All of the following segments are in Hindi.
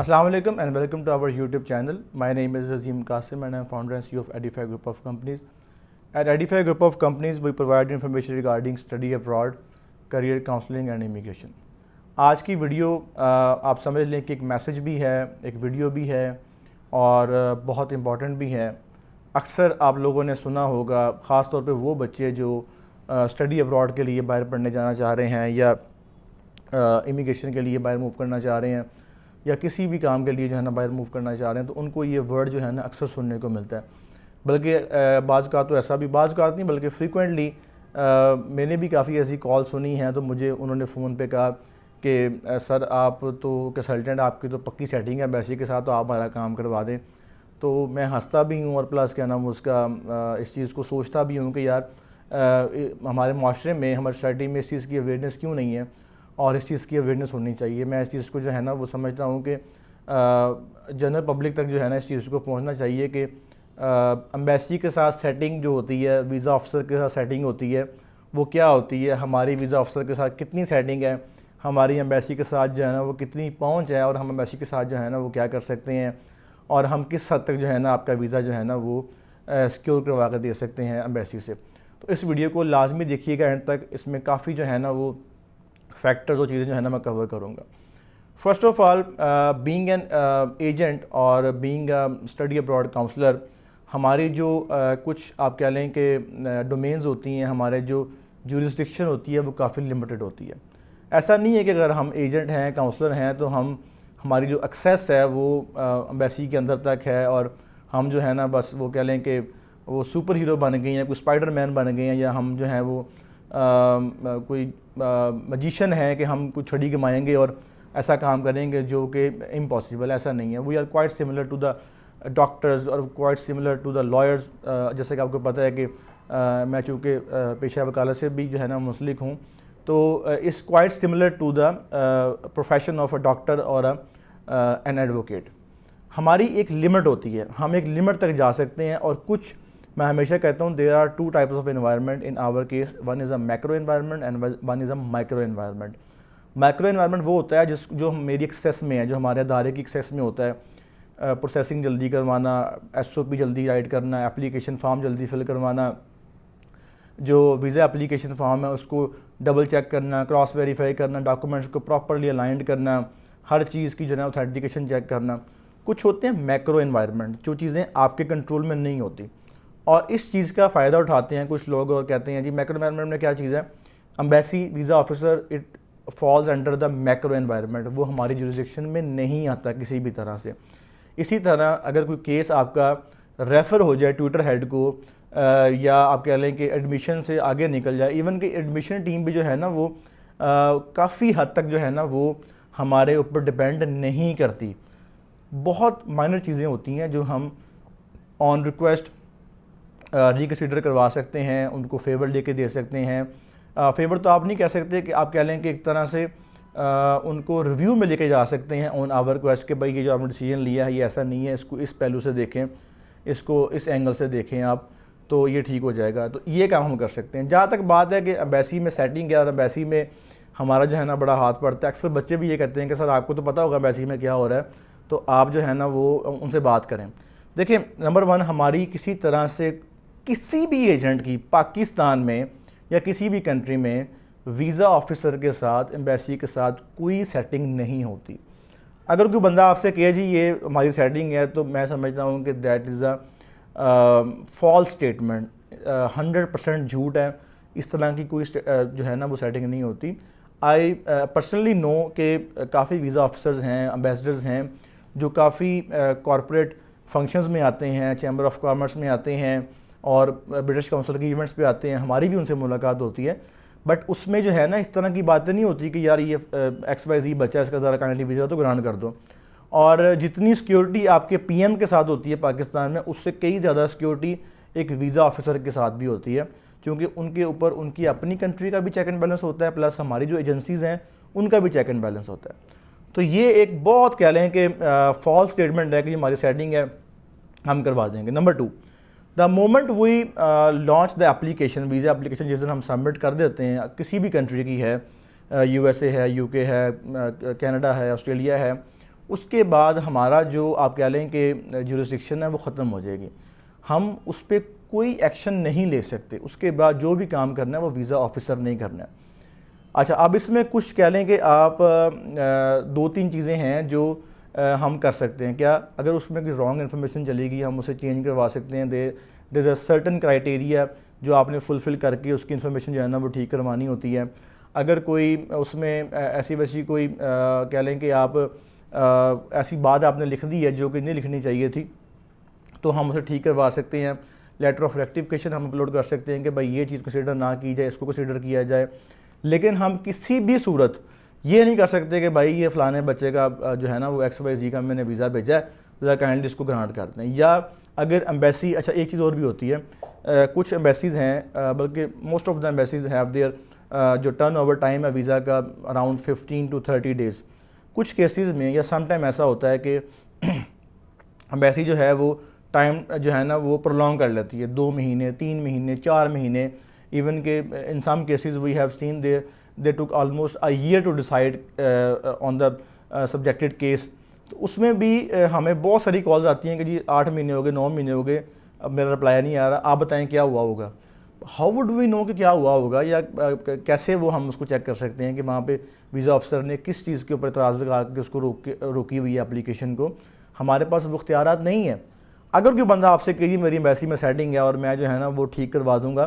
Assalamu alaikum and welcome to our YouTube channel. My name is Azim Qasim and I am founder and CEO of Edify Group of Companies. At Edify Group of Companies, we provide information regarding study abroad, career counseling and immigration. आज की वीडियो आप समझ लें कि एक मैसेज भी है, एक वीडियो भी है और बहुत इम्पॉर्टेंट भी है। अक्सर आप लोगों ने सुना होगा, ख़ास तौर पे वो बच्चे जो स्टडी अब्रॉड के लिए बाहर पढ़ने जाना चाह रहे हैं या इमिग्रेशन के लिए बाहर मूव करना चाह रहे हैं या किसी भी काम के लिए जो है ना बाहर मूव करना चाह रहे हैं, तो उनको ये वर्ड जो है ना अक्सर सुनने को मिलता है। बल्कि बाज़ का तो ऐसा भी बाज़ का नहीं बल्कि फ्रीक्वेंटली मैंने भी काफ़ी ऐसी कॉल सुनी हैं, तो मुझे उन्होंने फ़ोन पे कहा कि सर आप तो कंसल्टेंट, आपकी तो पक्की सेटिंग है एम्बेसी के साथ, तो आप हमारा काम करवा दें। तो मैं हंसता भी हूँ और प्लस क्या नाम उसका इस चीज़ को सोचता भी हूँ कि यार हमारे माशरे में, हमारी सोसाइटी में इस चीज़ की अवेयरनेस क्यों नहीं है और इस चीज़ की अवेयरनेस होनी चाहिए। मैं इस चीज़ को जो है ना वो समझता हूँ कि जनरल पब्लिक तक जो है ना इस चीज़ को पहुँचना चाहिए कि एम्बेसी के साथ सेटिंग जो होती है, वीज़ा ऑफिसर के साथ सेटिंग होती है, वो क्या होती है, हमारी वीज़ा ऑफिसर के साथ कितनी सेटिंग है, हमारी एम्बेसी के साथ जो है ना वो कितनी पहुँच है और हम एम्बेसी के साथ जो है ना वो क्या कर सकते हैं और हम किस हद तक जो है ना आपका वीज़ा जो है ना वो सिक्योर करवा कर दे सकते हैं एम्बेसी से। तो इस वीडियो को लाजमी देखिएगा एंड तक, इसमें काफ़ी जो है ना वो फैक्टर्स और चीज़ें जो है ना मैं कवर करूँगा। First of all, being an agent और बीइंग स्टडी अब्रॉड काउंसलर, हमारी जो कुछ आप कह लें कि डोमेन्स होती हैं, हमारे जो जुरिस्डिक्शन होती है वो काफ़ी लिमिटेड होती है। ऐसा नहीं है कि अगर हम एजेंट हैं, काउंसलर हैं, तो हमारी जो एक्सेस है वो एम्बेसी के अंदर तक है और हम जो है ना बस वो कह लें कि वो सुपर हीरो बन गए हैं, कोई स्पाइडरमैन बन गए हैं, या हम जो है वो कोई मजिशियन है कि हम कुछ छड़ी घुमाएंगे और ऐसा काम करेंगे जो कि इम्पॉसिबल। ऐसा नहीं है। We are quite similar to the doctors और quite similar to the lawyers. जैसे कि आपको पता है कि मैं चूँकि पेशा वकालत से भी जो है ना मुंसलिक हूँ, तो इस quite similar to the profession of a doctor और एन एडवोकेट। हमारी एक लिमिट होती है, हम एक लिमिट तक जा सकते हैं और कुछ, मैं हमेशा कहता हूँ, there are two types of environment in our case, one is a macro environment and one is a micro environment. Macro environment वो होता है जो मेरी एक्सेस में है, जो हमारे अदारे की एक्सेस में होता है। प्रोसेसिंग जल्दी करवाना, SOP जल्दी राइट करना, एप्लीकेशन फॉर्म जल्दी फिल करवाना, जो वीज़ा एप्लीकेशन फॉर्म है उसको डबल चेक करना, क्रॉस वेरीफाई करना, डॉक्यूमेंट्स को प्रॉपरली अलाइंड करना, हर चीज़ की जो है ऑथेंटिकेशन चेक करना। कुछ होते हैं मैक्रो एनवायरनमेंट, जो चीज़ें आपके कंट्रोल में नहीं होती और इस चीज़ का फ़ायदा उठाते हैं कुछ लोग और कहते हैं जी मैक्रो एनवायरनमेंट में क्या चीज़ है, embassy visa officer it falls under the macro environment, वो हमारी जुरिस्डिक्शन में नहीं आता किसी भी तरह से। इसी तरह अगर कोई केस आपका रेफ़र हो जाए ट्विटर हेड को या आप कह लें कि एडमिशन से आगे निकल जाए, इवन कि एडमिशन टीम भी जो है ना वो काफ़ी हद तक जो है ना वो हमारे ऊपर डिपेंड नहीं करती। बहुत माइनर चीज़ें होती हैं जो हम ऑन रिक्वेस्ट रिकन्सिडर करवा सकते हैं, उनको फेवर लेके दे सकते हैं। फेवर तो आप नहीं कह सकते, कि आप कह लें कि एक तरह से उनको रिव्यू में लेके जा सकते हैं ऑन आवर रिक्वेस्ट के भाई ये जो आपने डिसीजन लिया है ये ऐसा नहीं है, इसको इस पहलू से देखें, इसको इस एंगल से देखें आप, तो ये ठीक हो जाएगा। तो ये काम हम कर सकते हैं। जहाँ तक बात है कि एम्बेसी में सेटिंग है और एम्बेसी में हमारा जो है ना बड़ा हाथ पड़ता है, अक्सर बच्चे भी ये कहते हैं कि सर आपको तो पता होगा एम्बेसी में क्या हो रहा है, तो आप जो है ना वो उनसे बात करें। देखिए, नंबर वन, हमारी किसी तरह से किसी भी एजेंट की पाकिस्तान में या किसी भी कंट्री में वीज़ा ऑफिसर के साथ, एम्बेसी के साथ कोई सेटिंग नहीं होती। अगर कोई बंदा आपसे कहे जी ये हमारी सेटिंग है, तो मैं समझता हूँ कि that is a false statement, 100% झूठ है। इस तरह की कोई जो है ना वो सेटिंग नहीं होती। आई पर्सनली नो कि काफ़ी वीज़ा ऑफिसर्स हैं, एम्बेसडर्स हैं जो काफ़ी कॉरपोरेट फंक्शंस में आते हैं, चैम्बर ऑफ कॉमर्स में आते हैं और ब्रिटिश काउंसिल के इवेंट्स पे आते हैं, हमारी भी उनसे मुलाकात होती है। बट उसमें जो है ना इस तरह की बातें नहीं होती कि यार ये XYZ बच्चा है, इसका ज़रा काइंडली वीज़ा तो ग्रांट कर दो। और जितनी सिक्योरिटी आपके PM के साथ होती है पाकिस्तान में, उससे कई ज़्यादा सिक्योरिटी एक वीज़ा ऑफिसर के साथ भी होती है, क्योंकि उनके ऊपर उनकी अपनी कंट्री का भी चेक एंड बैलेंस होता है, प्लस हमारी जो एजेंसीज़ हैं उनका भी चेक एंड बैलेंस होता है। तो ये एक बहुत कह लें कि फॉल्स स्टेटमेंट है कि हमारी सेटिंग है, हम करवा देंगे। Number two, the moment we launch the application, visa application जिस दिन हम सबमिट कर देते हैं, किसी भी कंट्री की है, USA है, UK है, कनाडा है, ऑस्ट्रेलिया है, उसके बाद हमारा जो आप कह लें कि जुरिस्डिक्शन है वो ख़त्म हो जाएगी, हम उस पर कोई एक्शन नहीं ले सकते। उसके बाद जो भी काम करना है वो वीज़ा ऑफिसर नहीं करना है। अच्छा, अब इसमें कुछ कह लें कि आप 2-3 चीज़ें हैं जो हम कर सकते हैं। क्या अगर उसमें कोई रॉन्ग इन्फॉर्मेशन चलेगी हम उसे चेंज करवा सकते हैं। देयर अ सर्टन क्राइटेरिया जो आपने फुलफ़िल करके उसकी इन्फॉर्मेशन जो है ना वो ठीक करवानी होती है। अगर कोई उसमें ऐसी वैसी कोई कह लें कि आप ऐसी बात आपने लिख दी है जो कि नहीं लिखनी चाहिए थी, तो हम उसे ठीक करवा सकते हैं। लेटर ऑफ रेक्टिफिकेशन हम अपलोड कर सकते हैं कि भाई ये चीज़ कंसिडर ना की जाए, इसको कंसिडर किया जाए। लेकिन हम किसी भी सूरत ये नहीं कर सकते कि भाई ये फ़लाने बच्चे का जो है ना वो XYZ का मैंने वीज़ा भेजा है, ज़रा काइंडली इसको ग्रांट कर दें। या अगर एम्बेसी, अच्छा एक चीज़ और भी होती है, कुछ एम्बेसीज़ हैं, बल्कि most of the embassies have their जो टर्न ओवर टाइम है वीज़ा का अराउंड 15 to 30 डेज़। कुछ केसेस में या सम टाइम ऐसा होता है कि एम्बेसी जो है वो टाइम जो है ना वो प्रोलॉन्ग कर लेती है, 2 महीने, 3 महीने, 4 महीने। इवन के in some cases we have seen they took almost a year to decide on the subjected case. तो उसमें भी हमें बहुत सारी कॉल्स आती हैं कि जी 8 महीने हो गए, 9 महीने हो गए, अब मेरा रिप्लाई नहीं आ रहा, आप बताएं क्या हुआ होगा। हाउ वुड वी नो कि क्या हुआ होगा, या कैसे वो हम उसको चेक कर सकते हैं कि वहाँ पे वीज़ा ऑफिसर ने किस चीज़ के ऊपर एतराज़ लगा के उसको रोकी हुई है एप्लीकेशन को। हमारे पास वो इख्तियारात नहीं है। अगर कोई बंदा आपसे कही मेरी एम्बेसी में सेटिंग है और मैं जो है ना वो ठीक करवा दूंगा,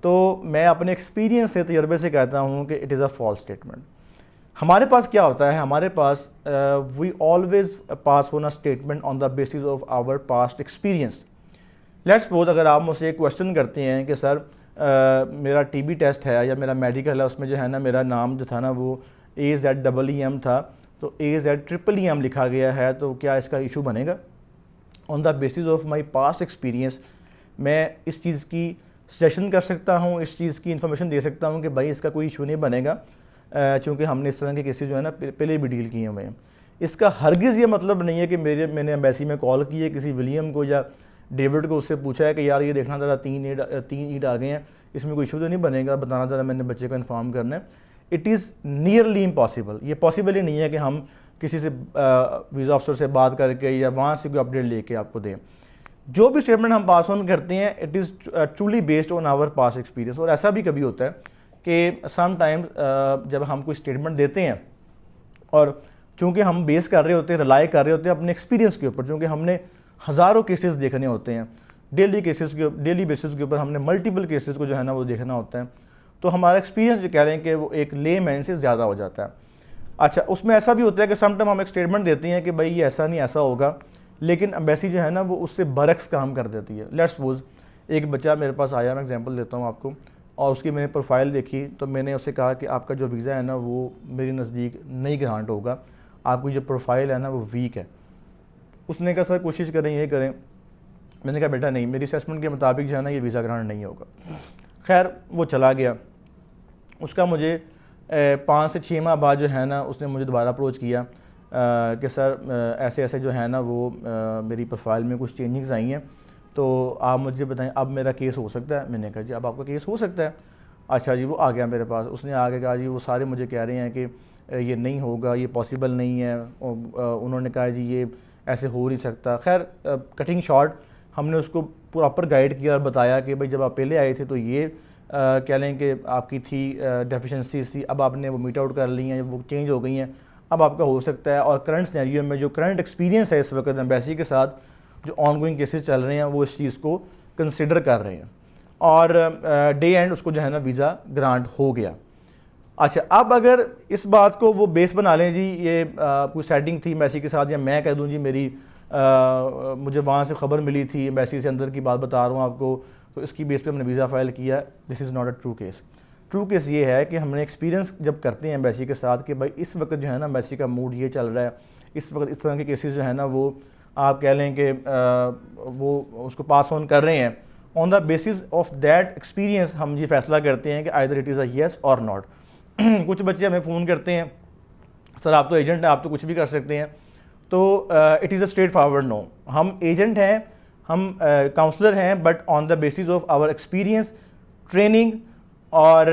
तो मैं अपने एक्सपीरियंस से, तजर्बे से कहता हूँ कि it is a false statement. हमारे पास क्या होता है, हमारे पास we always pass on a statement on the basis of our past experience. Let's suppose अगर आप मुझसे एक क्वेश्चन करते हैं कि सर मेरा TB टेस्ट है या मेरा मेडिकल है, उसमें जो है ना मेरा नाम जो था ना वो AZEEM था, तो AZEEM लिखा गया है, तो क्या इसका इशू बनेगा? On the basis of my past experience मैं इस चीज़ की सजेशन कर सकता हूँ, इस चीज़ की इन्फॉर्मेशन दे सकता हूँ कि भाई इसका कोई इशू नहीं बनेगा, चूँकि हमने इस तरह के केसेस जो है ना पहले भी डील किए हुए हैं। इसका हरगिज़ ये मतलब नहीं है कि मैंने एम्बेसी में कॉल की है किसी विलियम को या डेविड को, उससे पूछा है कि यार ये देखना ज़रा 3 ईड आ गए हैं, इसमें कोई इशू तो नहीं बनेगा, बताना ज़रा, मैंने बच्चे को इन्फॉर्म करना है। It is nearly impossible. ये पॉसिबल ही नहीं है कि हम किसी से वीज़ा ऑफिसर से बात करके या वहाँ से कोई अपडेट लेके आपको दें। जो भी स्टेटमेंट हम पास ऑन करते हैं it is truly based on our past experience. और ऐसा भी कभी होता है कि सम टाइम्स जब हम कोई स्टेटमेंट देते हैं और चूँकि हम बेस कर रहे होते हैं, रिलाई कर रहे होते हैं अपने एक्सपीरियंस के ऊपर, चूँकि हमने हज़ारों केसेस देखने होते हैं, डेली बेसिस के ऊपर हमने मल्टीपल केसेस को जो है ना वो देखना होता है, तो हमारा एक्सपीरियंस जो कह रहे हैं कि वो एक ले मैन से ज़्यादा हो जाता है। अच्छा, उसमें ऐसा भी होता है कि समटाइम हम एक स्टेटमेंट देते हैं कि भाई ये ऐसा नहीं ऐसा होगा, लेकिन एम्बेसी जो है ना वो उससे बरक्स काम कर देती है। लेट्स सपोज एक बच्चा मेरे पास आया, मैं एग्जांपल देता हूँ आपको, और उसकी मैंने प्रोफाइल देखी, तो मैंने उससे कहा कि आपका जो वीज़ा है ना वो मेरे नज़दीक नहीं ग्रांट होगा, आपकी जो प्रोफाइल है ना वो वीक है। उसने कहा सर कोशिश करें, ये करें। मैंने कहा बेटा नहीं, मेरी असेसमेंट के मुताबिक जो है ना ये वीज़ा ग्रांट नहीं होगा। खैर वो चला गया। उसका मुझे 5 से 6 माह बाद जो है ना उसने मुझे दोबारा अप्रोच किया कि सर ऐसे ऐसे जो है ना वो मेरी प्रोफाइल में कुछ चेंजिंग्स आई हैं, तो आप मुझे बताएं अब मेरा केस हो सकता है? मैंने कहा जी अब आपका केस हो सकता है। अच्छा जी, वो आ गया मेरे पास, उसने आगे कहा जी वो सारे मुझे कह रहे हैं कि ये नहीं होगा, ये पॉसिबल नहीं है। उन्होंने कहा जी ये ऐसे हो नहीं सकता। खैर कटिंग शॉर्ट, हमने उसको प्रॉपर गाइड किया और बताया कि भाई जब आप पहले आए थे तो ये कह लें कि आपकी थी डेफिशिएंसीज थी, अब आपने वो मीट आउट कर ली हैं, वो चेंज हो गई हैं, अब आपका हो सकता है। और करंट सिनेरियो में जो करंट एक्सपीरियंस है इस वक्त एम्बेसी के साथ, जो ऑनगोइंग केसेस चल रहे हैं, वो इस चीज़ को कंसिडर कर रहे हैं और डे एंड उसको जो है ना वीज़ा ग्रांट हो गया। अच्छा, अब अगर इस बात को वो बेस बना लें जी ये कोई सेटिंग थी एम्बेसी के साथ, या मैं कह दूं जी मेरी मुझे वहाँ से ख़बर मिली थी, एम्बेसी से अंदर की बात बता रहा हूँ आपको, तो इसकी बेस पे हमने वीज़ा फाइल किया, this is not a true case. True case ये है कि हमने एक्सपीरियंस जब करते हैं एम्बेसी के साथ कि भाई इस वक्त जो है ना एम्बेसी का मूड ये चल रहा है, इस वक्त इस तरह के केसेस जो है ना वो आप कह लें कि वो उसको पास ऑन कर रहे हैं। On the basis of that experience हम ये फैसला करते हैं कि either it is a yes और नॉट। कुछ बच्चे हमें फ़ोन करते हैं, सर आप तो एजेंट हैं, आप तो कुछ भी कर सकते हैं, तो it is a straight forward no. हम एजेंट हैं, हम काउंसलर हैं, but on the basis of our experience, training और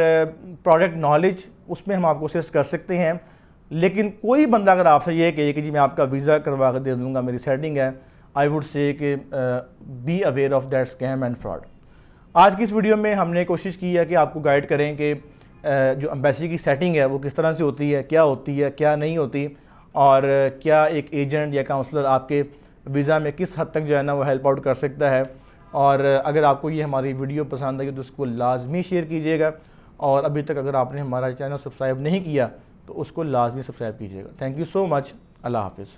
प्रोडक्ट नॉलेज, उसमें हम आपको असिस्ट कर सकते हैं। लेकिन कोई बंदा अगर आपसे ये कहे कि जी मैं आपका वीज़ा करवा कर दे दूँगा, मेरी सेटिंग है, आई वुड से कि be aware of that scam and fraud. आज की इस वीडियो में हमने कोशिश की है कि आपको गाइड करें कि जो एम्बेसी की सेटिंग है वो किस तरह से होती है, क्या नहीं होती, और क्या एक एजेंट या काउंसलर आपके वीज़ा में किस हद तक जो है ना वो हेल्प आउट कर सकता है। और अगर आपको ये हमारी वीडियो पसंद आई तो उसको लाजमी शेयर कीजिएगा, और अभी तक अगर आपने हमारा चैनल सब्सक्राइब नहीं किया तो उसको लाजमी सब्सक्राइब कीजिएगा। Thank you so much. अल्लाह हाफिज़।